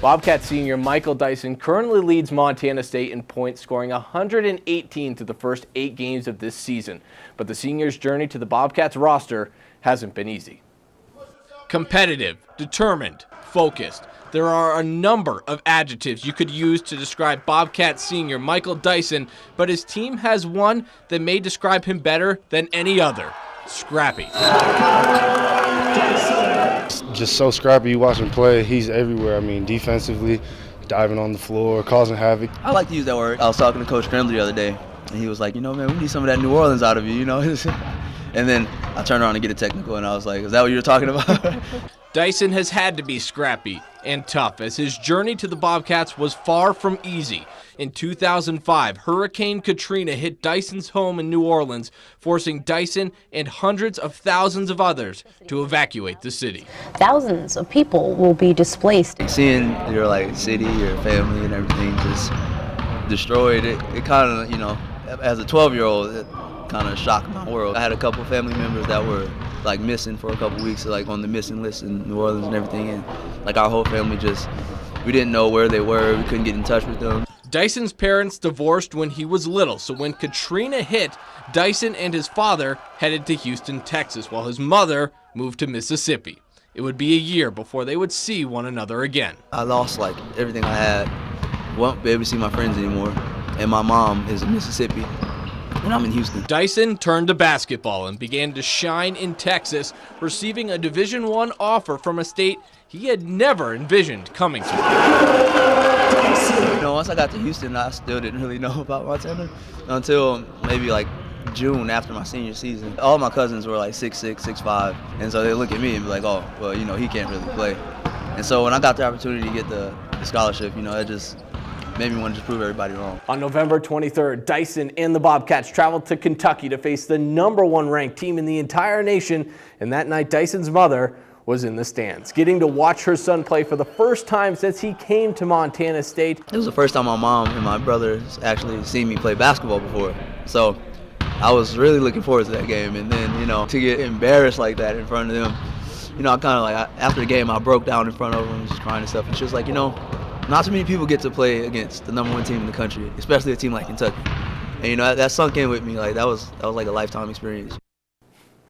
Bobcats senior Michael Dison currently leads Montana State in points, scoring 118 through the first 8 games of this season. But the senior's journey to the Bobcats roster hasn't been easy. Competitive, determined, focused. There are a number of adjectives you could use to describe Bobcats senior Michael Dison, but his team has one that may describe him better than any other: scrappy. Just so scrappy. You watch him play, he's everywhere. I mean, defensively, diving on the floor, causing havoc. I like to use that word. I was talking to Coach Crandley the other day, and he was like, man, we need some of that New Orleans out of you, And then I turned around to get a technical, and I was like, is that what you were talking about? Dison has had to be scrappy and tough, as his journey to the Bobcats was far from easy. In 2005, Hurricane Katrina hit Dison's home in New Orleans, forcing Dison and hundreds of thousands of others to evacuate the city. Thousands of people will be displaced. Seeing your city, your family, and everything just destroyed, it kind of, as a 12-year-old, it kind of shocked my world. I had a couple family members that were missing for a couple weeks, on the missing list in New Orleans and everything, and our whole family we didn't know where they were. We couldn't get in touch with them. Dison's parents divorced when he was little, so when Katrina hit, Dison and his father headed to Houston, Texas, while his mother moved to Mississippi. It would be a year before they would see one another again. I lost everything I had. Won't be able to see my friends anymore, and my mom is in Mississippi, and I'm in Houston. Dison turned to basketball and began to shine in Texas, receiving a Division I offer from a state he had never envisioned coming to. Once I got to Houston, I still didn't really know about Montana until maybe June after my senior season. All my cousins were 6'6", 6'5", and so they look at me and be like, oh, well, he can't really play. And so when I got the opportunity to get the scholarship, it just made me want to prove everybody wrong. On November 23rd, Dison and the Bobcats traveled to Kentucky to face the #1 ranked team in the entire nation, and that night Dison's mother was in the stands, getting to watch her son play for the first time since he came to Montana State. It was the first time my mom and my brothers actually seen me play basketball before, so I was really looking forward to that game. And then, to get embarrassed like that in front of them, I kind of after the game, I broke down in front of them, just crying and stuff. And she was like, not too many people get to play against the #1 team in the country, especially a team like Kentucky. And that sunk in with me. That was like a lifetime experience.